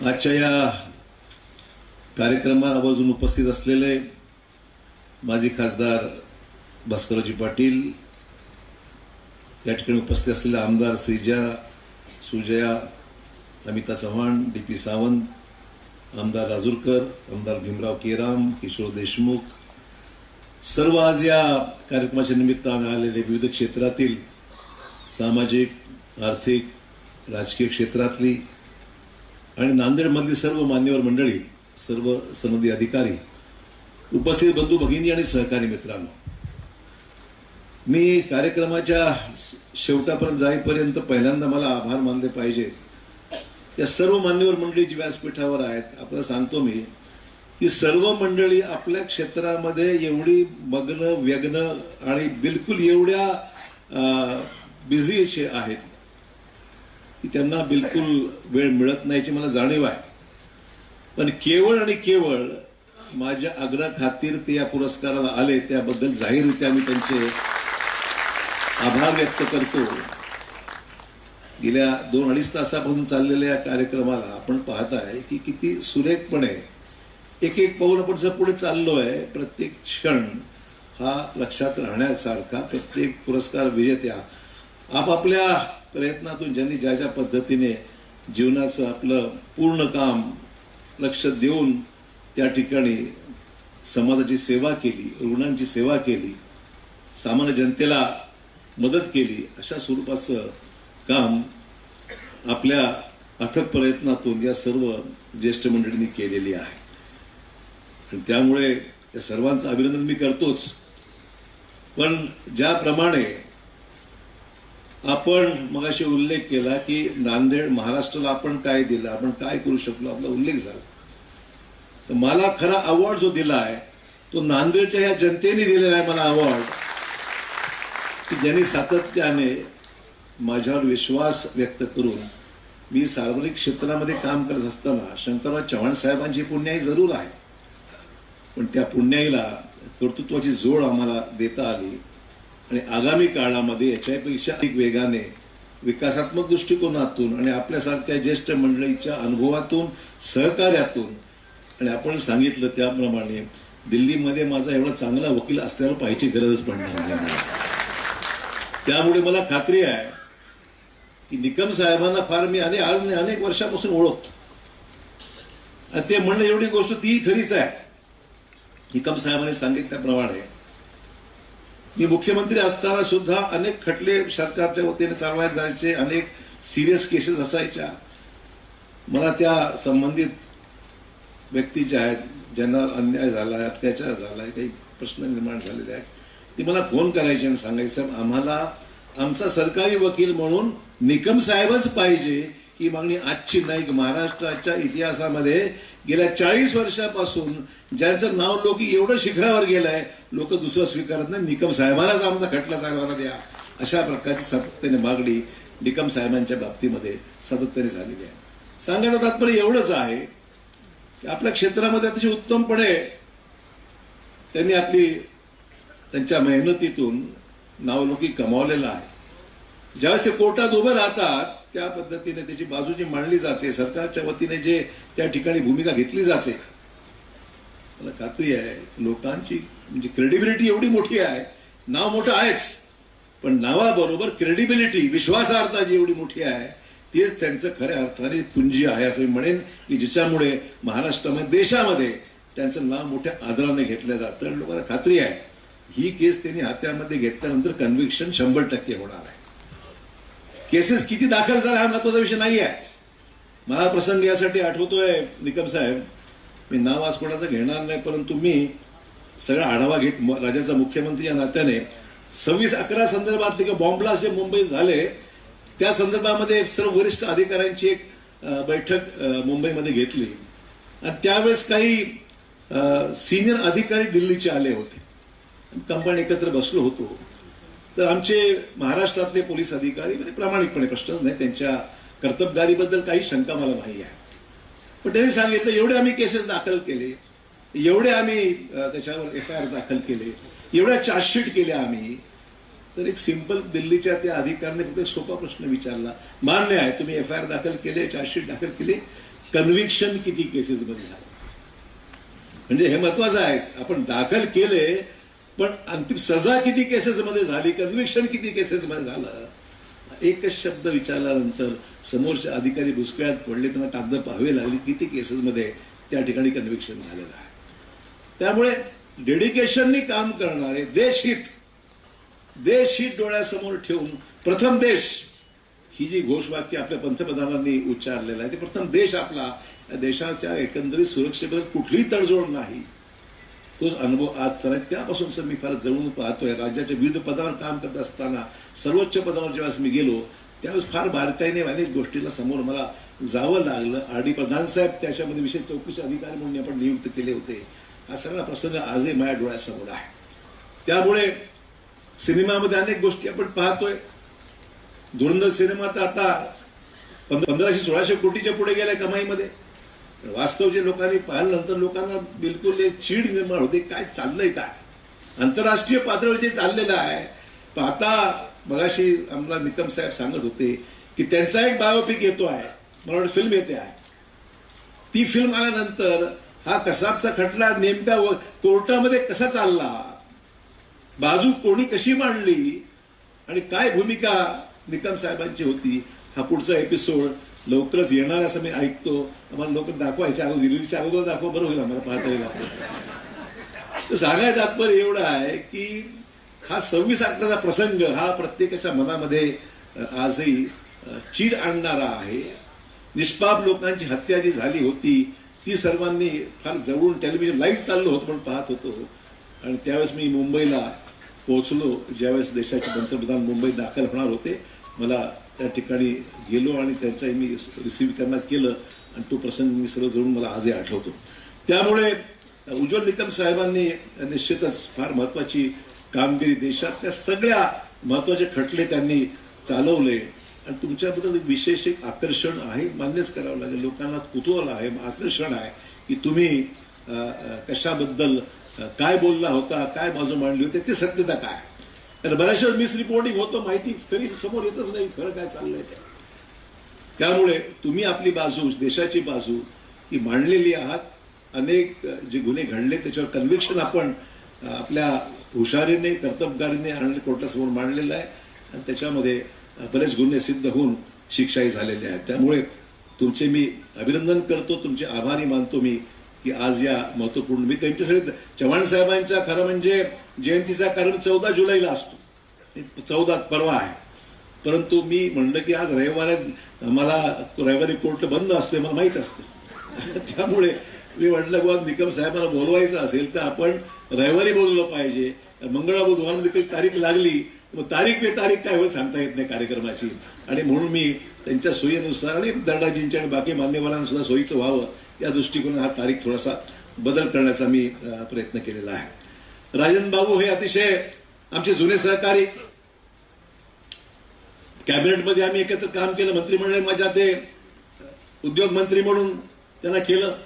आजच्या या कार्यक्रमात आवर्जून उपस्थित असलेले माजी खासदार भास्करजी पाटील, या ठिकाणी उपस्थित असलेले आमदार श्रीजा, सुजया, अमिता चव्हाण, डीपी सावंत, आमदार राजूरकर, आमदार भीमराव केराम, किशोर देशमुख, सर्व आज या कार्यक्रमाच्या निमित्ताने आलेले विविध क्षेत्रातील सामाजिक, आर्थिक, राजकीय क्षेत्रातली आणि नांदेडमधली सर्व मान्यवर मंडळी, सर्व सनदी अधिकारी, उपस्थित बंधू भगिनी आणि सहकारी मित्रांनो, मी कार्यक्रमाच्या शेवटापर्यंत जाईपर्यंत पहिल्यांदा मला आभार मानले पाहिजेत या सर्व मान्यवर मंडळी जी व्यासपीठावर आहेत. आपल्याला सांगतो मी की सर्व मंडळी आपल्या क्षेत्रामध्ये एवढी मग्न, व्यग्न आणि बिलकुल एवढ्या बिझी असे आहेत की त्यांना बिलकुल वेळ मिळत नाहीची मला जाणीव आहे. पण केवळ आणि केवळ माझ्या आग्रहाखातीर ते या पुरस्काराला आले, त्याबद्दल जाहीररित्या मी त्यांचे आभार व्यक्त करतो. गेल्या 2-2.5 तासापासून चाललेल्या या कार्यक्रमाला आपण पाहताय की किती सुरेखपणे एक एक पाऊल आपण जर पुढे चाललोय. प्रत्येक क्षण हा लक्षात राहण्यासारखा. प्रत्येक पुरस्कार विजेत्या आपापल्या प्रयत्नातून ज्यांनी ज्या ज्या पद्धतीने जीवनाचं आपलं पूर्ण काम लक्ष देऊन त्या ठिकाणी समाजाची सेवा केली, रुग्णांची सेवा केली, सामान्य जनतेला मदत केली, अशा स्वरूपाचं काम आपल्या अथक प्रयत्नातून या सर्व ज्येष्ठ मंडळींनी केलेली आहे. आणि त्यामुळे या सर्वांचं अभिनंदन मी करतोच. पण ज्याप्रमाणे आपण मगाशी उल्लेख केला की नांदेड महाराष्ट्राला आपण काय दिलं, आपण काय करू शकलो, आपला उल्लेख झाला, तर मला खरा अवॉर्ड जो दिला आहे तो नांदेडच्या या जनतेने दिलेला आहे. मला अवॉर्ड की ज्यांनी सातत्याने माझ्यावर विश्वास व्यक्त करून मी सार्वजनिक क्षेत्रामध्ये काम करत असताना शंकरराव चव्हाण साहेबांची पुण्याई जरूर आहे, पण त्या पुण्याईला कर्तृत्वाची जोड आम्हाला देता आली आणि आगामी काळामध्ये याच्यापेक्षा अधिक वेगाने विकासात्मक दृष्टिकोनातून आणि आपल्यासारख्या ज्येष्ठ मंडळीच्या अनुभवातून, सहकार्यातून, आणि आपण सांगितलं त्याप्रमाणे दिल्लीमध्ये माझा एवढा चांगला वकील असल्यावर पाहायची गरजच पडणार नाही. त्यामुळे मला खात्री आहे की निकम साहेबांना फार मी आज नाही अनेक वर्षापासून ओळखतो. आणि ते म्हणणं एवढी गोष्ट ती खरीच आहे. निकम साहेबांनी सांगितल्याप्रमाणे मी मुख्यमंत्री असताना सुद्धा अनेक खटले सरकारच्या वतीने चालवायला जायचे, अनेक सिरियस केसेस असायच्या. मला त्या संबंधित व्यक्ती ज्या आहेत, ज्यांना अन्याय झाला, अत्याचार झालाय, काही प्रश्न निर्माण झालेले आहेत, ते मला फोन करायचे आणि सांगायचं आम्हाला आमचा सरकारी वकील म्हणून निकम साहेबच पाहिजे. ही मागणी आजची नाही. महाराष्ट्राच्या इतिहासामध्ये गेल्या 40 वर्षापासून ज्यांचं नाव लोक एवढं शिखरावर गेलंय, लोक दुसरं स्वीकारत नाही. निकम साहेबांनाच आमचा खटला चालवायला द्या, अशा प्रकारची सातत्याने मागणी निकम साहेबांच्या बाबतीमध्ये सातत्याने झालेली आहे. सांगायचं तात्पर्य एवढंच आहे की आपल्या क्षेत्रामध्ये अतिशय उत्तमपणे त्यांनी त्यांच्या मेहनतीतून नावलौकिक कमावलेला आहे. ज्यावेळेस ते कोर्टात उभं राहतात त्या पद्धतीने त्याची बाजू जी मांडली जाते, सरकारच्या वतीने जे त्या ठिकाणी भूमिका घेतली जाते, मला खात्री आहे लोकांची म्हणजे क्रेडिबिलिटी एवढी मोठी आहे. नाव मोठं आहेच, पण नावाबरोबर क्रेडिबिलिटी, विश्वासार्हता जी एवढी मोठी आहे, तेच त्यांचं खऱ्या अर्थाने पुंजी आहे असं मी म्हणेन की जिच्यामुळे महाराष्ट्रामध्ये, देशामध्ये त्यांचं नाव मोठ्या आदराने घेतलं जातं. आणि लोकांना खात्री आहे ही केस त्यांनी हातामध्ये घेतल्यानंतर कन्व्हिक्शन 100% होणार आहे. केसेस किती दाखल झाल्या हा महत्वाचा विषय नाही आहे. मला प्रसंग यासाठी आठवतोय निकम साहेब, मी नाव आज कोणाचं घेणार नाही, परंतु मी सगळा आढावा घेत राज्याचा मुख्यमंत्री या नात्याने 26/11 संदर्भात बॉम्ब ब्लास्ट जे मुंबईत झाले त्या संदर्भामध्ये सर्व वरिष्ठ अधिकाऱ्यांची एक बैठक मुंबईमध्ये घेतली आणि त्यावेळेस काही सिनियर अधिकारी दिल्लीचे आले होते. कंपनी एकत्र बसलो होतो. तर आमचे महाराष्ट्रातले पोलीस अधिकारी म्हणजे प्रामाणिकपणे, प्रश्नच नाही, त्यांच्या कर्तबगारीबद्दल काही शंका मला नाही आहे, पण त्यांनी सांगितलं एवढे आम्ही केसेस दाखल केले, एवढे आम्ही त्याच्यावर FIR दाखल केले, एवढ्या चार्जशीट केल्या आम्ही. तर एक सिंपल दिल्लीच्या त्या अधिकाऱ्याने फक्त एक सोपा प्रश्न विचारला, मान्य आहे तुम्ही FIR दाखल केले, चार्जशीट दाखल केली, कन्व्हिक्शन किती केसेसमध्ये झालं, म्हणजे हे महत्वाचं आहे. आपण दाखल केले पण अंतिम सजा किती केसेसमध्ये झाली, कन्व्हिक्शन किती केसेसमध्ये झालं. एकच शब्द विचारल्यानंतर समोरचे अधिकारी भुसकळ्यात पडले, त्यांना कागद पाहावे लागले, किती केसेसमध्ये त्या ठिकाणी कन्व्हिक्शन झालेलं आहे. त्यामुळे डेडिकेशननी काम करणारे, देशहित डोळ्यासमोर ठेवून प्रथम देश ही जी घोषवाक्य आपल्या पंतप्रधानांनी उच्चारलेलं आहे, ते प्रथम देश आपला, देशाच्या एकंदरीत सुरक्षेबद्दल कुठलीही तडजोड नाही, तोच अनुभव आज चालला. त्यापासूनच मी फार जवळून पाहतोय. राज्याच्या विविध पदावर काम करत असताना सर्वोच्च पदावर ज्यावेळेस मी गेलो त्यावेळेस फार बारकाईने अनेक गोष्टीला समोर मला जावं लागलं. आर.डी. प्रधान साहेब त्याच्यामध्ये विशेष चौकशी अधिकारी म्हणून आपण नियुक्त केले होते. हा सगळा प्रसंग आजही माझ्या डोळ्यासमोर आहे. त्यामुळे सिनेमामध्ये अनेक गोष्टी आपण पाहतोय. धुरंधर सिनेमा तर आता 1500-1600 कोटीच्या पुढे गेलाय कमाईमध्ये. वास्तव जे लोकांनी पाहिल्यानंतर लोकांना बिलकुल एक चीड निर्माण होते, काय चाललंय, काय आंतरराष्ट्रीय पातळीवर जे चाललेलं आहे. पण आता मगाशी आम्हाला निकम साहेब सांगत होते की त्यांचा एक बायोपिक येतो आहे, मला वाटतं फिल्म येते आहे. ती फिल्म आल्यानंतर हा कसाबचा खटला नेमका कोर्टामध्ये कसा चालला, बाजू कोणी कशी मांडली आणि काय भूमिका निकम साहेबांची होती, हा पुढचा एपिसोड लवकरच येणार असं मी ऐकतो. आम्हाला लोक दाखवायच्या अगोदर, रिलीजच्या अगोदर दाखवा, बरं होईल आम्हाला पाहता येईल. तर सांगायचं तात्पर्य एवढं आहे की हा 26 अकराचा प्रसंग हा प्रत्येकाच्या मनामध्ये आजही चीड आणणारा आहे. निष्पाप लोकांची हत्या जी झाली होती ती सर्वांनी फार जवळून टेलिव्हिजन लाईव्ह चाललं होतं पण पाहत होतो. आणि त्यावेळेस मी मुंबईला पोहोचलो, ज्यावेळेस देशाचे पंतप्रधान मुंबईत दाखल होणार होते. मला त्या ठिकाणी गेलो आणि त्यांचाही मी रिसिव्ह त्यांना केलं आणि तो प्रसंग मी सर्व जवळून मला आजही आठवतो. त्यामुळे उज्ज्वल निकम साहेबांनी निश्चितच फार महत्वाची कामगिरी, देशातल्या सगळ्या महत्वाचे खटले त्यांनी चालवले. आणि तुमच्याबद्दल विशेष एक आकर्षण आहे, मान्यच करावं लागेल. लोकांना कुतूहल आहे, आकर्षण आहे की तुम्ही कशाबद्दल काय बोलला होता, काय बाजू मांडली होती, ते सत्यता काय. कारण बऱ्याचशा मिस रिपोर्टिंग होतं, माहिती खरी समोर येतच नाही, खरं काय चाललंय ते. त्यामुळे तुम्ही आपली बाजू, देशाची बाजू ही मांडलेली आहात. अनेक जे गुन्हे घडले त्याच्यावर कन्व्हिक्शन आपण आपल्या हुशारीने, कर्तबगारीने आणले, कोर्टासमोर मांडलेलं आहे आणि त्याच्यामध्ये बरेच गुन्हे सिद्ध होऊन शिक्षाही झालेल्या आहेत. त्यामुळे तुमचे मी अभिनंदन करतो, तुमचे आभारी मानतो मी की आज या महत्वपूर्ण, मी त्यांच्यासाठी चव्हाण साहेबांच्या खरं म्हणजे जयंतीचा कार्यक्रम 14 जुलैला असतो, 14 परवा आहे. परंतु मी म्हणलं की आज रविवार आहे, आम्हाला रविवारी कोर्ट बंद असते, मला माहीत असतं. त्यामुळे मी म्हटलं बुवा निकम साहेबांना बोलवायचं असेल तर आपण रविवारी बोलवलं पाहिजे. मंगळवार बुधवार देखील तारीख लागली, मग तारीख पे तारीख काय होईल सांगता येत नाही कार्यक्रमाची. आणि म्हणून मी त्यांच्या सोयीनुसार आणि दर्डाजींच्या आणि बाकी मान्यवरांना सुद्धा सोयीचं व्हावं या दृष्टिकोनात हा तारीख थोडासा बदल करण्याचा मी प्रयत्न केलेला आहे. राजन बाबू हे अतिशय आमचे जुने सहकारी, कॅबिनेटमध्ये आम्ही एकत्र काम केलं, मंत्रिमंडळ माझ्या ते उद्योग मंत्री म्हणून त्यांना केलं.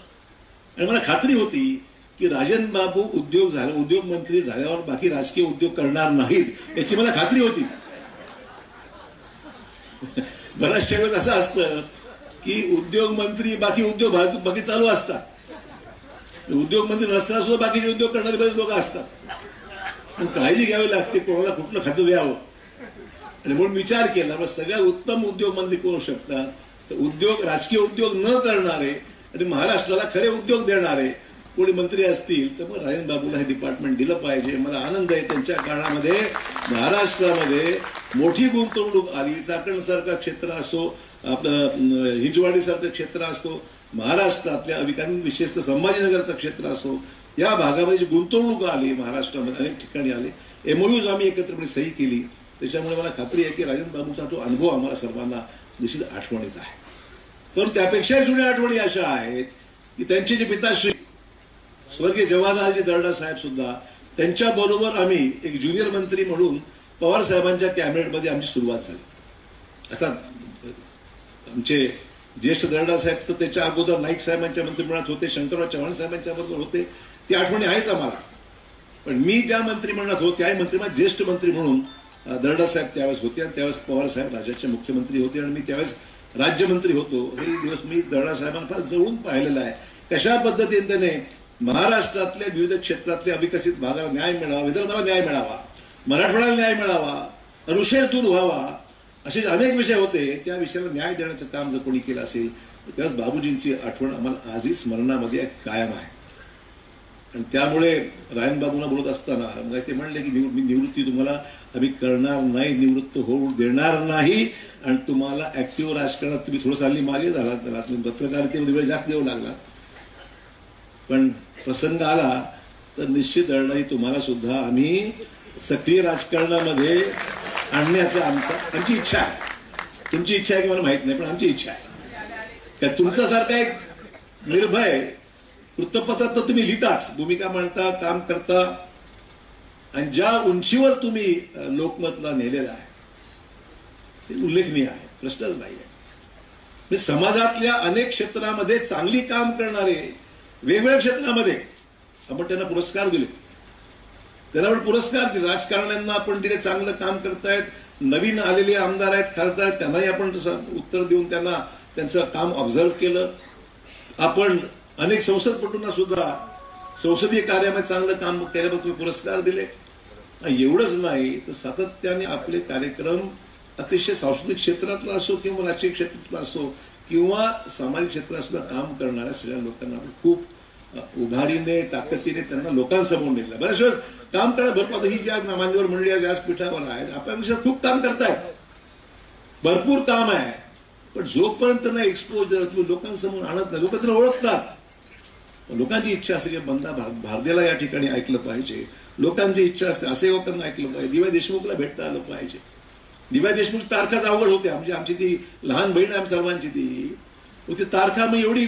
आणि मला खात्री होती की राजन बाबू उद्योग मंत्री झाल्यावर बाकी राजकीय उद्योग करणार नाहीत याची मला खात्री होती. बऱ्याचशा वेळेस असं असतं की उद्योग मंत्री बाकी उद्योग बाकी चालू असतात, उद्योग मंत्री नसताना सुद्धा बाकीचे उद्योग करणारे बरेच लोक असतात. पण काळजी घ्यावी लागते कोणाला कुठलं खातं द्यावं. आणि म्हणून विचार केला मग सगळ्यात उत्तम उद्योग मंत्री कोण शकतात, तर उद्योग, राजकीय उद्योग न करणारे आणि महाराष्ट्राला खरे उद्योग देणारे कोणी मंत्री असतील तर मग राजन बाबूला हे डिपार्टमेंट दिलं पाहिजे. मला आनंद आहे त्यांच्या काळामध्ये महाराष्ट्रामध्ये मोठी गुंतवणूक आली. चाकणसारखं क्षेत्र असो, आपलं हिंजवाडीसारखं क्षेत्र असो, महाराष्ट्रातल्या विशेषतः संभाजीनगरचं क्षेत्र असो, या भागामध्ये जी गुंतवणूक आली महाराष्ट्रामध्ये अनेक ठिकाणी आले. एमओयूज आम्ही एकत्रपणे सही केली. त्याच्यामुळे मला खात्री आहे की राजन बाबूंचा तो अनुभव आम्हाला सर्वांना निश्चित आठवणीत आहे. पण त्यापेक्षाही जुन्या आठवणी अशा आहेत की त्यांचे जे पिताश्री स्वर्गीय जवाहरलालजी दर्डा साहेब सुद्धा, त्यांच्याबरोबर आम्ही एक ज्युनियर मंत्री म्हणून पवार साहेबांच्या कॅबिनेटमध्ये आमची सुरुवात झाली. असा आमचे ज्येष्ठ दर्डा साहेब तर त्याच्या अगोदर नाईक साहेबांच्या मंत्रिमंडळात होते, शंकरराव चव्हाण साहेबांच्या बरोबर होते, ती आठवणी आहेच आम्हाला. पण मी ज्या मंत्रिमंडळात होते त्याही मंत्रिमंडळात ज्येष्ठ मंत्री म्हणून दर्डा साहेब त्यावेळेस होते आणि त्यावेळेस पवार साहेब राज्याचे मुख्यमंत्री होते आणि मी त्यावेळेस राज्यमंत्री होतो, हे दिवस मी दर्डा साहेबांना फार जवळून पाहिलेला आहे. कशा पद्धतीने त्याने महाराष्ट्रातल्या विविध क्षेत्रातल्या अविकसित भागाला न्याय मिळावा, विदर्भाला न्याय मिळावा, मराठवाड्याला न्याय मिळावा, अनुशय दूर व्हावा, असे अनेक विषय होते. त्या विषयाला न्याय देण्याचं काम जर कोणी केलं असेल तर त्याच बाबूजींची आठवण आम्हाला आजही स्मरणामध्ये कायम आहे. आणि त्यामुळे रायनबाबूंना बोलत असताना ते म्हणले की मी निवृत्ती तुम्हाला आम्ही करणार नाही, निवृत्त होऊ देणार नाही, आणि तुम्हाला ऍक्टिव्ह राजकारणात तुम्ही थोडंसं हल्ली मागे झाला, पत्रकारितेमध्ये वेळ जास्त देऊ लागला, पण प्रसंग आला तर निश्चित अडणारी तुम्हाला सुद्धा आम्ही सक्रिय राजकारणामध्ये आणण्याचं आमची इच्छा आहे. तुमची इच्छा आहे की मला माहित नाही, पण आमची इच्छा आहे. का तुमच्यासारखा एक निर्भय वृत्तपत्रात तर तुम्ही लिहिताच, भूमिका मांडता, काम करता, आणि ज्या उंचीवर तुम्ही लोकमतला नेलेला आहे ते उल्लेखनीय आहे, प्रश्नच नाही आहे. समाजातल्या अनेक क्षेत्रामध्ये चांगली काम करणारे वेगवेगळ्या क्षेत्रामध्ये आपण त्यांना पुरस्कार दिले, त्यांना आपण पुरस्कार दिले. राजकारण्यांना आपण दिले, चांगलं काम करतायत, नवीन आलेले आमदार आहेत, खासदार आहेत, त्यांनाही आपण उत्तर देऊन त्यांना त्यांचं काम ऑब्झर्व्ह केलं. आपण अनेक संसदपटूंना सुद्धा संसदीय कार्यामध्ये चांगलं काम केल्याबद्दल तुम्ही पुरस्कार दिले. एवढंच नाही तर सातत्याने आपले कार्यक्रम अतिशय सांस्कृतिक क्षेत्रातला असो किंवा राजकीय क्षेत्रातला असो किंवा सामाजिक क्षेत्रात सुद्धा काम करणाऱ्या सगळ्या लोकांना आपण खूप उभारीने, ताकदीने त्यांना लोकांसमोर नेलं. बऱ्याच वेळेस काम करणं भरपूर, ही ज्या मान्यवर मंडळी व्यासपीठावर आहेत आपल्यापेक्षा खूप काम करतायत, भरपूर काम आहे, पण जोपर्यंत ना एक्सपोजर तुम्ही लोकांसमोर आणत नाही, लोक त्यांना ओळखतात. लोकांची इच्छा असते की बंदा भारदेला या ठिकाणी ऐकलं पाहिजे, लोकांची इच्छा असते असे लोकांना ऐकलं पाहिजे, दिव्या देशमुखला भेटता आलं पाहिजे. दिव्या देशमुख तारखाच अवघड होत्या, म्हणजे आमची ती लहान बहीण आहे सर्वांची, ती तारखा मग एवढी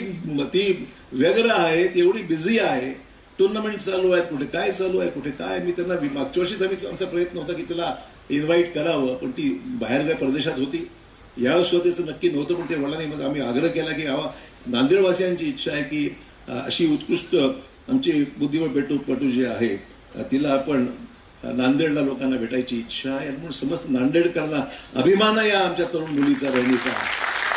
ती व्यग्र आहे, ती एवढी बिझी आहे, टुर्नामेंट चालू आहेत, कुठे काय चालू आहे, कुठे काय. मी त्यांना मागच्या वर्षीच आमचा प्रयत्न होता की तिला इन्व्हाइट करावं, पण ती बाहेर परदेशात होती. यावेळेस त्याचं नक्की नव्हतं, पण ते वडिलांनी आम्ही आग्रह केला की नांदेडवासियांची इच्छा आहे की अशी उत्कृष्ट आमची बुद्धिबळपटू जी आहे तिला आपण नांदेडला लोकांना भेटायची इच्छा आहे. म्हणून समस्त नांदेडकरांना अभिमान आहे आमच्या तरुण मुलीचा, बहिणीचा,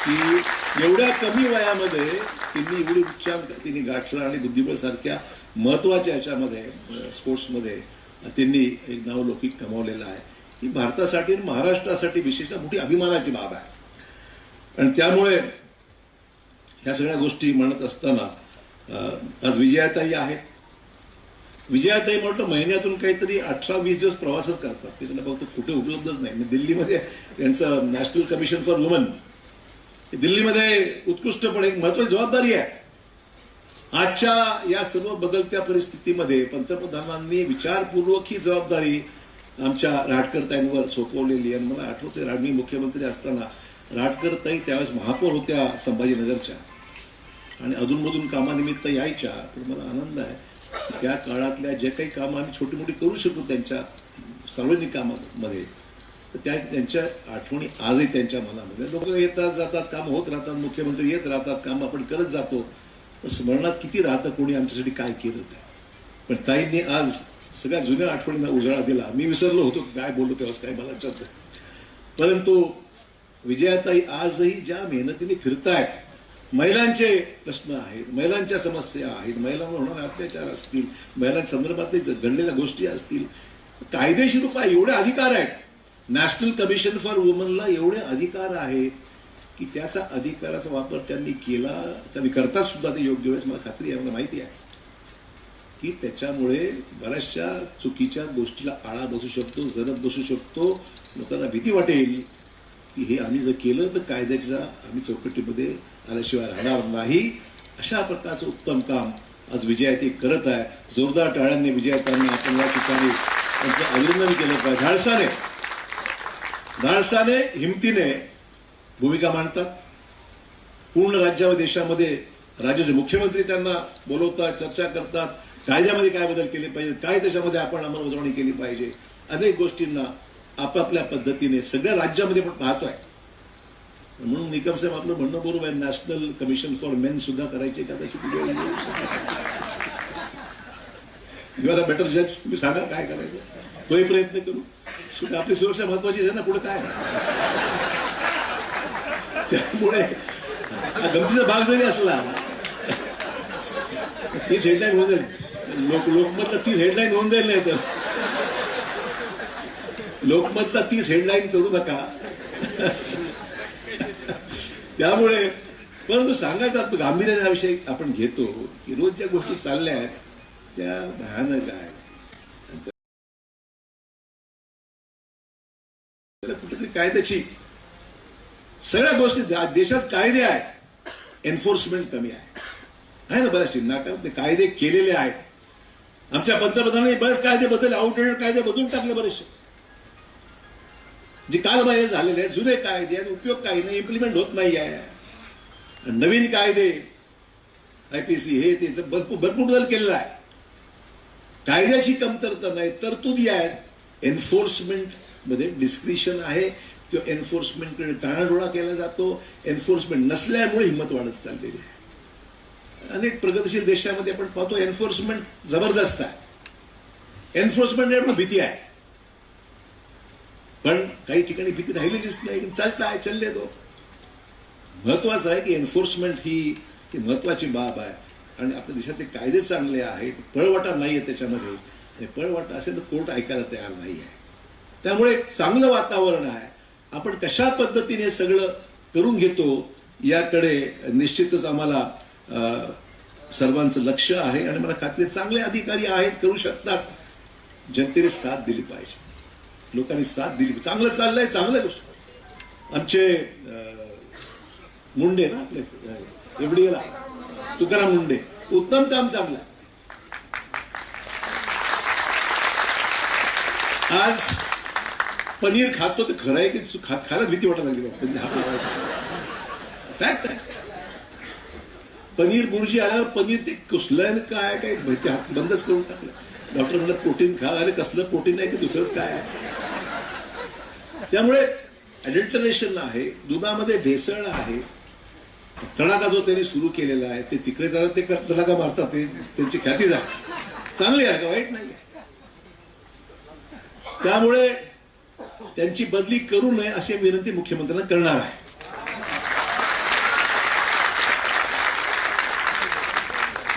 की एवढ्या कमी वयामध्ये त्यांनी एवढी उच्चांक तिने गाठला आणि बुद्धिबळ सारख्या महत्वाच्या याच्यामध्ये स्पोर्ट्समध्ये त्यांनी एक नावलौकिक कमावलेलं आहे. ही भारतासाठी आणि महाराष्ट्रासाठी विशेषतः मोठी अभिमानाची बाब आहे. आणि त्यामुळे ह्या सगळ्या गोष्टी म्हणत असताना आज विजयाताई आहेत. विजयाताई म्हटलं महिन्यातून काहीतरी 18-20 दिवस प्रवासच करतात, ते त्यांना बघतो कुठे उपलब्धच नाही. दिल्लीमध्ये त्यांचं नॅशनल कमिशन फॉर वुमन, दिल्लीमध्ये उत्कृष्टपणे एक महत्वाची जबाबदारी आहे. आजच्या या सर्व बदलत्या परिस्थितीमध्ये पंतप्रधानांनी विचारपूर्वक ही जबाबदारी आमच्या राहटकरताईंवर सोपवलेली आहे. मला आठवते मी मुख्यमंत्री असताना राहटकरताई त्यावेळेस महापौर होत्या संभाजीनगरच्या, आणि अधूनमधून कामानिमित्त यायच्या. पण मला आनंद आहे त्या काळातल्या जे काही कामं आम्ही छोटी मोठी करू शकू त्यांच्या सार्वजनिक कामामध्ये, तर त्यांच्या आठवणी आजही त्यांच्या मनामध्ये. लोक येतात जातात, काम होत राहतात, मुख्यमंत्री येत राहतात, काम आपण करत जातो, पण स्मरणात किती राहतं कोणी आमच्यासाठी काय केलं ते. पण ताईंनी आज सगळ्या जुन्या आठवणींना उजाळा दिला. मी विसरलो होतो काय बोललो तेव्हाच, काय मला लक्षात नाही. परंतु विजयाताई आजही ज्या मेहनतीने फिरतायत, महिलांचे प्रश्न आहेत, महिलांच्या समस्या आहेत, महिलांवर होणारे अत्याचार असतील, महिलांच्या संदर्भातले घडलेल्या गोष्टी असतील, कायदेशीर उपाय एवढे अधिकार आहेत. नॅशनल कमिशन फॉर वुमनला एवढे अधिकार आहेत की त्याचा अधिकाराचा वापर त्यांनी केला, त्यांनी करतात सुद्धा ते योग्य वेळेस. मला खात्री आहे, मला माहिती आहे की त्याच्यामुळे बऱ्याचशा चुकीच्या गोष्टीला आळा बसू शकतो, जरब बसू शकतो. लोकांना भीती वाटेल की हे आम्ही जर केलं तर कायद्याच्या आम्ही चौकटीमध्ये आल्याशिवाय राहणार नाही. अशा प्रकारचं उत्तम काम आज विजयाताई करत आहे. जोरदार टाळ्यांनी विजयाताईंना आपण या ठिकाणी त्यांचं अभिनंदन केलं पाहिजे. धाडसाने हिमतीने भूमिका मांडतात. पूर्ण राज्यामध्ये देशामध्ये राज्याचे मुख्यमंत्री त्यांना बोलवतात, चर्चा करतात, कायद्यामध्ये काय बदल केले पाहिजे, काय त्याच्यामध्ये आपण अंमलबजावणी केली पाहिजे. अनेक गोष्टींना आपापल्या पद्धतीने सगळ्या राज्यामध्ये आपण पाहतोय. म्हणून निकम साहेब आपलं म्हणणं बरोबर आहे, नॅशनल कमिशन फॉर मेन सुद्धा करायचे कदाचित. यू आर अ बेटर जज, तुम्ही सांगा काय करायचं, तोही प्रयत्न करू. आपली सुरक्षा महत्वाची आहे ना, पुढे काय. त्यामुळे गमतीचा भाग जरी असला तीच हेडलाईन होऊन जाईल. लोकमतला 30 हेडलाईन होऊन जाईल. नाही तर लोकमतला 30 हेडलाईन करू नका. त्यामुळे परंतु सांगायचा गांभीर्याने हा विषय आपण घेतो की रोज ज्या गोष्टी चालल्या आहेत त्या भयानक आहेत. कुठेतरी कायद्याची सगळ्या गोष्टी देशात कायदे आहेत, एन्फोर्समेंट कमी आहे ना. बऱ्याचशे नाकारत कायदे केलेले आहेत. आमच्या पंतप्रधानांनी बरेच कायदे बदलले, आउटडेटेड कायदे बदलून टाकले बरेचसे, जे कालबाह्य झालेले आहेत. जुने कायदे आहेत, उपयोग काही नाही, इम्प्लिमेंट होत नाही आहे. नवीन कायदे IPC हे ते भरपूर बदल केलेला आहे. कायद्याची कमतरता नाही, तरतुदी आहेत. एन्फोर्समेंट मध्ये डिस्क्रिशन आहे किंवा एन्फोर्समेंटकडे टाळाडोळा केला जातो. एन्फोर्समेंट नसल्यामुळे हिंमत वाढत चाललेली आहे. अनेक प्रगतीशील देशामध्ये आपण पाहतो एन्फोर्समेंट जबरदस्त आहे. एन्फोर्समेंट भीती आहे, पण काही ठिकाणी भीती राहिलेलीच नाही. चालता आहे, चलले तो. महत्वाचं आहे की एन्फोर्समेंट ही महत्वाची बाब आहे आणि आपल्या देशातले कायदे चांगले आहेत. पळवाटा नाहीये त्याच्यामध्ये. पळवाटा असेल तर कोर्ट ऐकायला तयार नाही आहे. त्यामुळे चांगलं वातावरण आहे. आपण कशा पद्धतीने सगळं करून घेतो याकडे निश्चितच आम्हाला सर्वांचं लक्ष आहे आणि मला खात्री चांगले अधिकारी आहेत, करू शकतात. जनतेने साथ दिली पाहिजे, लोकांनी साथ दिली. चांगलं चाललंय, चांगल्या गोष्ट. आमचे मुंडे ना आपले एवढीला तुकाराम मुंडे, उत्तम काम चांगलं. आज पनीर खातो तर खरं आहे की खायलाच भीती वाटायला लागली. त्यांनी हात लावायचा फॅक्ट आहे. पनीर बुर्जी आल्यावर पनीर ते कुसलं काय काय ते हात बंदच करून टाकलं. डॉक्टर म्हणलं प्रोटीन खा. अरे कसलं प्रोटीन आहे की दुसरंच काय आहे. त्यामुळे अडल्टरेशन आहे, दुधामध्ये भेसळ आहे. तडाखा जो त्यांनी सुरू केलेला आहे ते तिकडे जातात, ते तडाखा मारतात, ते त्यांची ख्याती झाली. चांगली आहे का, वाईट नाही. त्यामुळे त्यांची बदली करू नये अशी विनंती मुख्यमंत्र्यांना करणार आहे.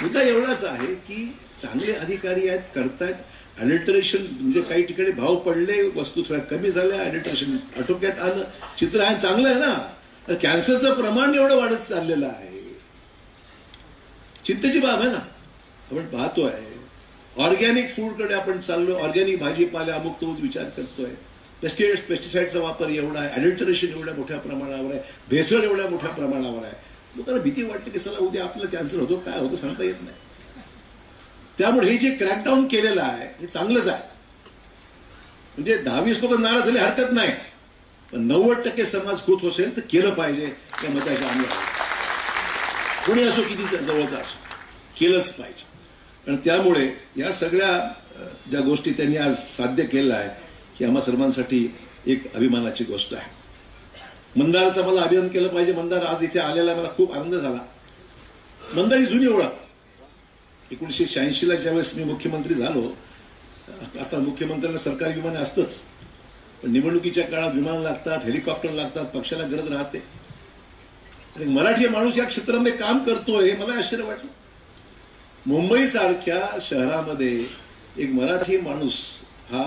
मुद्दा एवढाच आहे की चांगले अधिकारी आहेत, करतायत. अडल्टरेशन म्हणजे काही ठिकाणी भाव पडले, वस्तू थोड्या कमी झाल्या, अडल्टरेशन आटोक्यात आलं, चित्र आहे, चांगलं आहे ना. तर कॅन्सरचं प्रमाण एवढं वाढत चाललेलं आहे, चिंतेची बाब आहे ना. आपण पाहतोय ऑर्गॅनिक फूडकडे आपण चाललो, ऑर्गॅनिक भाजीपाला अमुक तोच विचार करतोय. पेस्टिसाइडचा वापर एवढा आहे, अडल्टरेशन एवढ्या मोठ्या प्रमाणावर आहे, भेसळ एवढ्या मोठ्या प्रमाणावर आहे. लोकांना भीती वाटते की चला उद्या आपलं कॅन्सर होतो, काय होतं सांगता येत नाही. त्यामुळे हे जे क्रॅकडाऊन केलेलं आहे हे चांगलंच आहे. म्हणजे 10-20 लोक नाराज झाले हरकत नाही, पण 90% समाज खुश असेल तर केलं पाहिजे या मताचे आम्ही आहोत. कोणी असो, किती जवळचा असो, केलंच पाहिजे. आणि त्यामुळे या सगळ्या ज्या गोष्टी त्यांनी आज साध्य केलं आहे ही आम्हा सर्वांसाठी एक अभिमानाची गोष्ट आहे. मंदारचं मला अभिनंदन केलं पाहिजे. मंदार आज इथे आलेला मला खूप आनंद झाला. मंदार ही जुनी ओळख. 1986ला ज्यावेळेस मी मुख्यमंत्री झालो, आता मुख्यमंत्र्यांना सरकारी विमान असतंच, पण निवडणुकीच्या काळात विमान लागतात, हेलिकॉप्टर लागतात, पक्षाला गरज राहते. आणि मराठी माणूस या क्षेत्रामध्ये काम करतोय हे मला आश्चर्य वाटलं. मुंबई सारख्या शहरामध्ये एक मराठी माणूस हा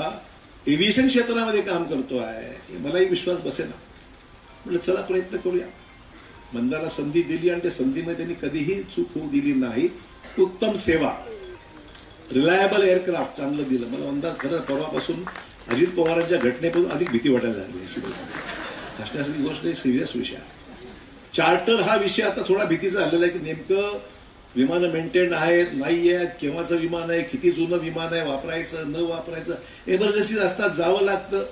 एव्हिएशन क्षेत्रामध्ये काम करतो आहे, मलाही विश्वास बसेना. म्हटलं चला प्रयत्न करूया. मंदाला संधी दिली आणि त्या संधीमध्ये त्यांनी कधीही चूक होऊ दिली नाही. उत्तम सेवा, रिलायबल एअरक्राफ्ट चांगलं दिलं. मला मंदार खरं परवापासून अजित पवारांच्या घटनेपासून अधिक भीती वाटायला लागली. अशी हसण्यासारखी गोष्ट एक सिरियस विषय आहे. चार्टर हा विषय आता थोडा भीतीचा झालेला आहे की नेमकं विमानं मेंटेन आहेत नाही आहेत, केव्हाचं विमान आहे, किती जुनं विमान आहे, वापरायचं न वापरायचं, एमर्जन्सी असतात, जावं लागतं.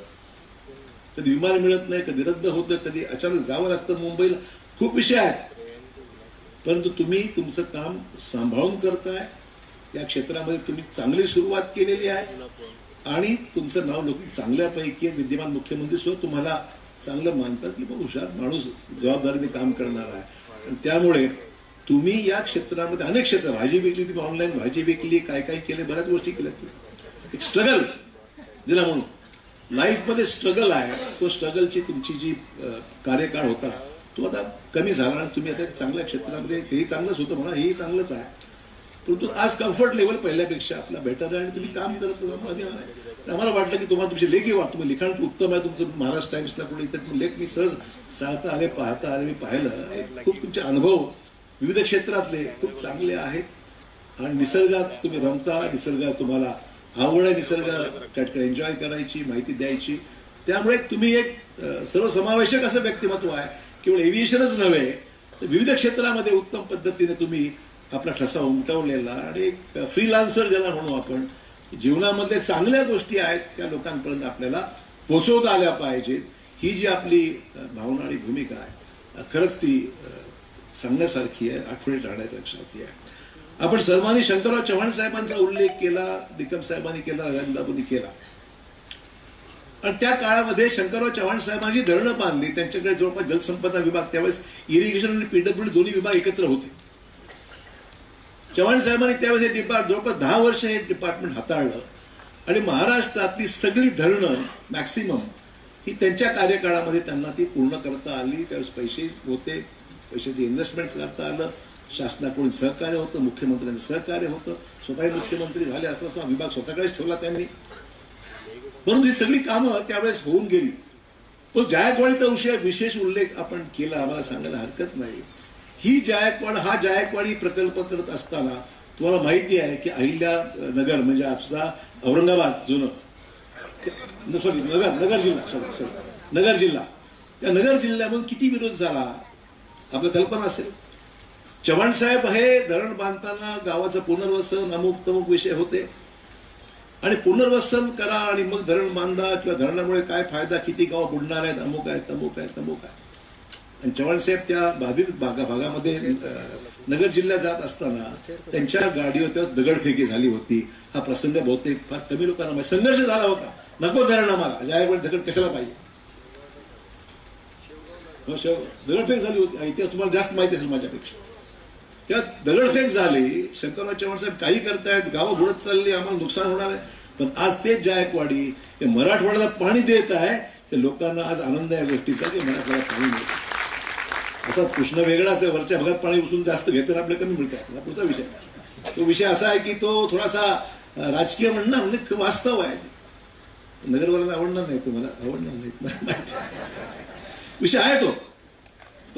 कधी विमान मिळत नाही, कधी रद्द होतं, कधी अचानक जावं लागतं मुंबईला. खूप विषय आहेत. परंतु तुम्ही तुमचं काम सांभाळून करताय. या क्षेत्रामध्ये तुम्ही चांगली सुरुवात केलेली आहे आणि तुमचं नाव लोक चांगल्यापैकी आहे. विद्यमान मुख्यमंत्री सुद्धा तुम्हाला चांगलं मानतात की मग हुशार माणूस जबाबदारीने काम करणार आहे. आणि त्यामुळे तुम्ही या क्षेत्रामध्ये अनेक क्षेत्र, भाजी विकली, तुम्ही ऑनलाईन भाजी विकली, काय काय केले, बऱ्याच गोष्टी केल्या तुम्ही. एक स्ट्रगल जिला म्हणून लाईफमध्ये स्ट्रगल आहे, तो स्ट्रगलची तुमची जी कार्यकाळ होता तो आता कमी झाला आणि तुम्ही आता चांगल्या क्षेत्रामध्ये तेही चांगलंच होतं म्हणा, हेही चांगलंच आहे, परंतु आज कम्फर्ट लेवल पहिल्यापेक्षा आपला बेटर आहे आणि तुम्ही काम करत अभिमान आहे. आम्हाला वाटलं की तुम्हाला तुमचे लेखही वाटतं, तुम्ही लिखाण उत्तम आहे तुमचं. महाराष्ट्र टाइम्सला कुठे इथं लेख मी सहज चालता आले, पाहता आले, मी पाहिलं खूप तुमचे अनुभव विविध क्षेत्रातले खूप चांगले आहेत आणि निसर्गात तुम्ही रमता, निसर्गात तुम्हाला आवड आहे, निसर्गाकडे एन्जॉय करायची, माहिती द्यायची. त्यामुळे तुम्ही एक सर्वसमावेशक असं व्यक्तिमत्व आहे. केवळ एव्हिएशनच नव्हे तर विविध क्षेत्रामध्ये उत्तम पद्धतीने तुम्ही आपला ठसा उमटवलेला आणि एक फ्रीलान्सर ज्याला म्हणू आपण, जीवनामध्ये चांगल्या गोष्टी आहेत त्या लोकांपर्यंत आपल्याला पोहोचवता आल्या पाहिजेत. ही जी आपली भावना आणि भूमिका आहे खरंच ती सांगण्यासारखी आहे, आठवणीत राहण्यासारखी आहे. आपण सर्वांनी शंकरराव चव्हाण साहेबांचा उल्लेख केला, निकम साहेबांनी केला, राजाबाबूंनी केला. आणि त्या काळामध्ये शंकरराव चव्हाण साहेबांनी धरणं बांधली. त्यांच्याकडे जवळपास जलसंपदा विभाग, त्यावेळेस इरिगेशन आणि पीडब्ल्यूडी दोन्ही विभाग एकत्र होते. चव्हाण साहेबांनी त्यावेळेस हे जवळपास 10 वर्ष हे डिपार्टमेंट हाताळलं आणि महाराष्ट्रातली सगळी धरणं मॅक्सिमम ही त्यांच्या कार्यकाळामध्ये त्यांना ती पूर्ण करता आली. त्यावेळेस पैसे होते, पैशाचे इन्व्हेस्टमेंट करता आलं, शासनाकडून सहकार्य होतं, मुख्यमंत्र्यांचं सहकार्य होतं. स्वतःही मुख्यमंत्री झाले असता तो विभाग स्वतःकडेच ठेवला त्यांनी. परंतु ही सगळी कामं त्यावेळेस होऊन गेली. तो जायकवाडीचा विशेष उल्लेख आपण केला, आम्हाला सांगायला हरकत नाही. ही हा जायकवाडी प्रकल्प करत असताना तुम्हाला माहिती आहे की अहिल्या नगर म्हणजे आपला औरंगाबाद जुनं नगर जिल्हा, त्या नगर जिल्ह्यामधून किती विरोध झाला आपल्याला कल्पना असेल. चव्हाण साहेब हे धरण बांधताना गावाचं पुनर्वसन अमुक तमुक विषय होते आणि पुनर्वसन करा आणि मग धरण बांधा किंवा धरणामुळे काय फायदा, किती गाव बुडणार आहेत, अमुक आहे तमुक आहे तमुक आहे. आणि चव्हाण साहेब त्या बाधित भागामध्ये नगर जिल्ह्यात जात असताना त्यांच्या गाडीवर त्या दगडफेकी झाली होती. हा प्रसंग बहुतेक फार कमी लोकांना माहिती. संघर्ष झाला होता, नको धरण आम्हाला, जायकवाडी दगड कशाला पाहिजे, दगडफेक झाली होती. इतिहास तुम्हाला जास्त माहिती असेल माझ्यापेक्षा. त्या दगडफेक झाली, शंकरराव चव्हाण साहेब काही करतायत, गावं बुडत चालली, आम्हाला नुकसान होणार आहे. पण आज तेच जायकवाडी हे मराठवाड्याला पाणी देत आहे. हे लोकांना आज आनंद आहे या गोष्टीचा की मराठवाड्यात पाणी मिळतं. आता प्रश्न वेगळाच आहे, वरच्या भागात पाणी उचलून जास्त घेतात, आपल्याला कमी मिळतं. हा पुढचा विषय. तो विषय असा आहे की तो थोडासा राजकीय म्हणणार म्हणजे वास्तव आहे. नगरवाल्यांना आवडणार नाही, तुम्हाला आवडणार नाही, विषय आहे तो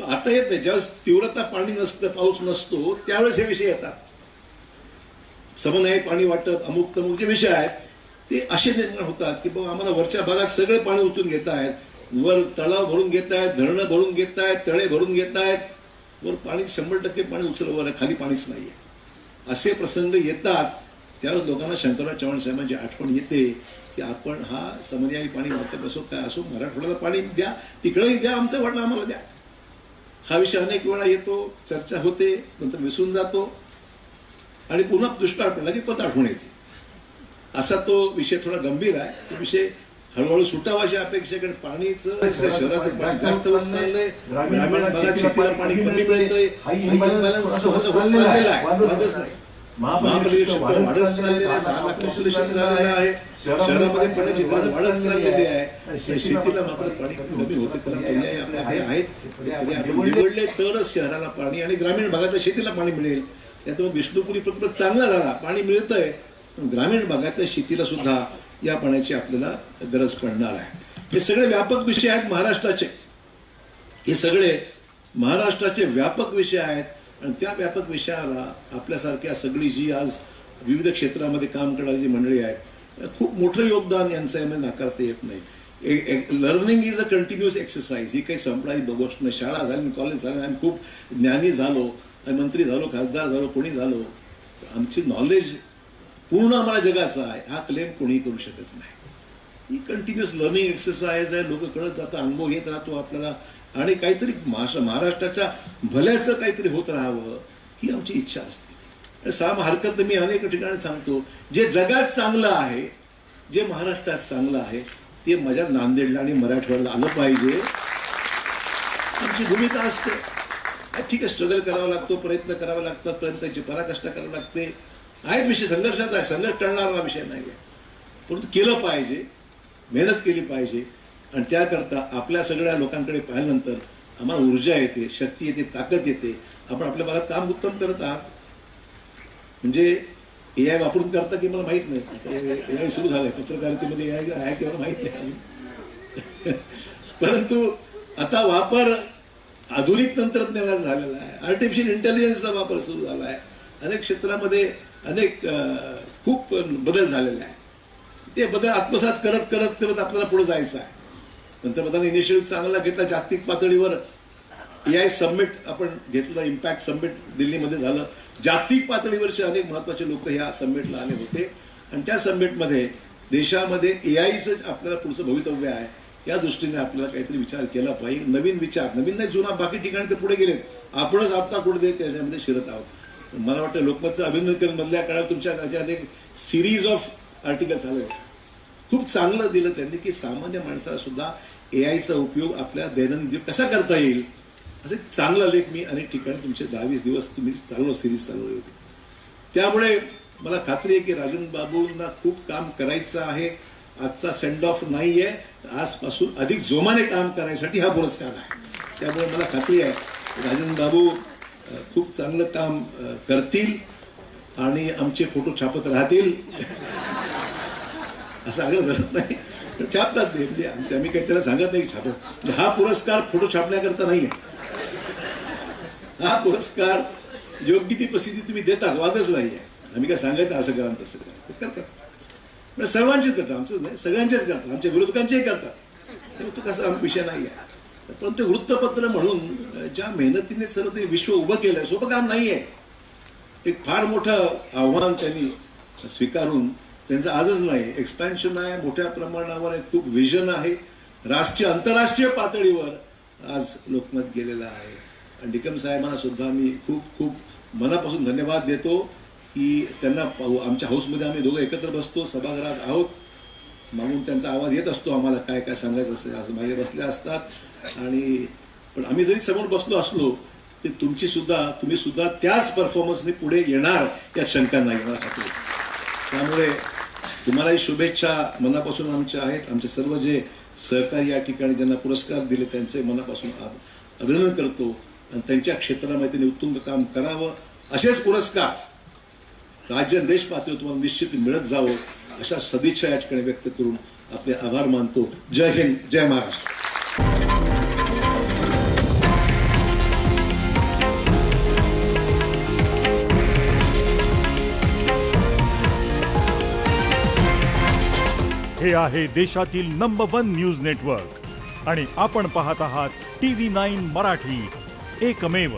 आता येत नाही. ज्यावेळेस तीव्रता पाणी नसतं, पाऊस नसतो, त्यावेळेस हे विषय येतात. समन्वय पाणी वाटप अमुक तमुक जे विषय आहेत ते असे निर्माण होतात की बाबा आम्हाला वरच्या भागात सगळे पाणी उचलून घेत आहेत, वर तलाव भरून घेत आहेत, धरणं भरून घेत आहेत, तळे भरून घेत आहेत, वर पाणी 100% पाणी उचललं, वर खाली पाणीच नाहीये. असे प्रसंग येतात. त्यावेळेस लोकांना शंकरराव चव्हाण साहेबांची आठवण येते की आपण हा समन्वयी पाणी वाटप असो काय असो, मराठवाड्याला पाणी द्या, तिकडेही द्या, आमचं वाटलं आम्हाला द्या. हा विषय अनेक वेळा येतो, चर्चा होते, नंतर विसरून जातो आणि पुन्हा दुष्काळ पडला की परत आठवण येते. असा तो विषय थोडा गंभीर आहे. तो विषय हळूहळू सुटावा अशी अपेक्षा, कारण पाणीचं शहराचं पाणी जास्त होत चाललंय, ग्रामीण भागात शेतीला पाणी कमी मिळतंय, वादच नाही. महापालिकेचं वाढत चाललेलं आहे, 10 लाख पॉप्युलेशन झालेलं आहे, शहरामध्ये पाण्याची गरज वाढत चाललेली आहे. शेतीला मात्र पाणी कमी होते, त्याला पर्याय आपल्याकडे आहेत. पर्याय आपण निवडले तरच शहराला पाणी आणि ग्रामीण भागातल्या शेतीला पाणी मिळेल. त्यामुळे विष्णुपुरी प्रकल्प चांगला झाला, पाणी मिळतंय, पण ग्रामीण भागातल्या शेतीला सुद्धा या पाण्याची आपल्याला गरज पडणार आहे. हे सगळे व्यापक विषय आहेत महाराष्ट्राचे. हे सगळे महाराष्ट्राचे व्यापक विषय आहेत आणि त्या व्यापक विषयाला आपल्यासारख्या सगळी जी आज विविध क्षेत्रामध्ये काम करणारी जी मंडळी आहेत, खूप मोठं योगदान यांचं यामध्ये नाकारता येत नाही. Learning is a continuous exercise. ही काही संपणारी गोष्ट नाही. शाळा झाली, कॉलेज झालं, आम्ही खूप ज्ञानी झालो, मंत्री झालो, खासदार झालो, कोणी झालो, आमची नॉलेज पूर्ण आम्हाला जगाचा आहे हा क्लेम कोणीही करू शकत नाही. ही कंटिन्युअस लर्निंग एक्सरसाइज आहे. लोक कळत जातं, अनुभव घेत राहतो आपल्याला आणि काहीतरी महाराष्ट्राच्या भल्याचं काहीतरी होत राहावं ही आमची इच्छा असते. आणि साम हरकत मी अनेक ठिकाणी सांगतो, जे जगात चांगलं आहे, जे महाराष्ट्रात चांगलं आहे ते माझ्या नांदेडला आणि मराठवाड्याला आलं पाहिजे. आमची भूमिका असते. ठीक आहे, स्ट्रगल करावा लागतो, प्रयत्न करावे लागतात, प्रयत्नाची पराकाष्ठा करावी लागते. आहेत विषय संघर्षाचा आहे, संघर्ष टळणारा विषय नाही आहे, परंतु केलं पाहिजे, मेहनत केली पाहिजे. आणि त्याकरता आपल्या सगळ्या लोकांकडे पाहिल्यानंतर आम्हाला ऊर्जा येते, शक्ती येते, ताकद येते. आपण आपल्या भागात काम उत्तम करत आहात. म्हणजे AI वापरून करता की मला माहित नाही. AI सुरू झालंय पत्रकारितेमध्ये, AI आहे की मला माहित नाही अजून. परंतु आता वापर आधुनिक तंत्रज्ञानाचा झालेला आहे. आर्टिफिशियल इंटेलिजन्सचा वापर सुरू झाला आहे. अनेक क्षेत्रामध्ये अनेक खूप बदल झालेले आहे. ते बदल आत्मसात करत करत करत आपल्याला पुढे जायचं आहे. पंतप्रधान इनिशिएटिव्ह चांगला घेतला. जागतिक पातळीवर AI समिट आपण घेतलं. इम्पॅक्ट समिट दिल्लीमध्ये झालं. जागतिक पातळीवरचे अनेक महत्वाचे लोक ह्या समिटला आले होते आणि त्या समिटमध्ये देशामध्ये AIचं आपल्याला पुढचं भवितव्य आहे या दृष्टीने आपल्याला काहीतरी विचार केला पाहिजे. नवीन विचार, नवीन नाही जुना, बाकी ठिकाणी ते पुढे गेलेत. आपणच आता कुठे त्याच्यामध्ये शिरत आहोत. मला वाटतं लोकमतचं अभिनंदन मधल्या काळात तुमच्या राज्यात एक सिरीज ऑफ आर्टिकल्स आले. खूप चांगलं दिलं त्यांनी की सामान्य माणसाला सुद्धा AIचा उपयोग आपल्या दैनंदिन कसा करता येईल असे चांगला लेख मी अनेक ठिकाणी तुमचे 10-20 दिवस तुम्ही सिरीज चालवली होती. त्यामुळे मला खात्री आहे की राजन बाबूंना खूप काम करायचं आहे. आजचा सेंड ऑफ नाहीये. आजपासून अधिक जोमाने काम करण्यासाठी हा पुरस्कार आहे. त्यामुळे मला खात्री आहे राजन बाबू खूप चांगलं काम करतील आणि आमचे फोटो छापत राहतील असं आग्रह धरत नाही, छापतात ते. म्हणजे आम्ही काही त्याला सांगत नाही छापत. म्हणजे हा पुरस्कार फोटो छापण्याकरता नाही आहे. हा पुरस्कार योग्य ती प्रसिद्धी तुम्ही देताच, वादच नाही आहे. आम्ही काय सांगत असं करा तसं करा, ते करतात. म्हणजे सर्वांचेच करतात, आमचंच नाही, सगळ्यांचेच करतात. आमच्या विरोधकांचेही करतात. त्यामुळे तो कसा विषय नाही आहे. पण ते वृत्तपत्र म्हणून ज्या मेहनतीने सर्व ते विश्व उभं केलंय, सोपं काम नाहीये. एक फार मोठं आव्हान त्यांनी स्वीकारून त्यांचं आजच नाही, एक्सपॅन्शन आहे, मोठ्या प्रमाणावर खूप विजन आहे. राष्ट्रीय आंतरराष्ट्रीय पातळीवर आज लोकमत गेलेलं आहे. आणि निकम साहेबांना सुद्धा मी खूप खूप मनापासून धन्यवाद देतो की त्यांना आमच्या हाऊसमध्ये आम्ही दोघं एकत्र बसतो, सभागृहात आहोत. मागून त्यांचा आवाज येत असतो आम्हाला काय काय सांगायचं असेल असं मागे बसले असतात. आणि पण आम्ही जरी समोर बसलो असलो ते तुम्ही सुद्धा त्याच परफॉर्मन्सने पुढे येणार यात शंका नाही मला खात्री. त्यामुळे तुम्हालाही शुभेच्छा मनापासून आमच्या आहेत. आमचे सर्व जे सहकारी या ठिकाणी ज्यांना पुरस्कार दिले त्यांचे मनापासून अभिनंदन करतो आणि त्यांच्या क्षेत्रामध्ये त्यांनी उत्तुंग काम करावं. असेच पुरस्कार राज्य देश पातळीवर तुम्हाला निश्चित मिळत जावं अशा सदिच्छा या ठिकाणी व्यक्त करून आपले आभार मानतो. जय हिंद, जय महाराष्ट्र. हे आहे देशातील नंबर 1 न्यूज नेटवर्क आणि आपण पाहत आहात TV9 मराठी, एकमेव.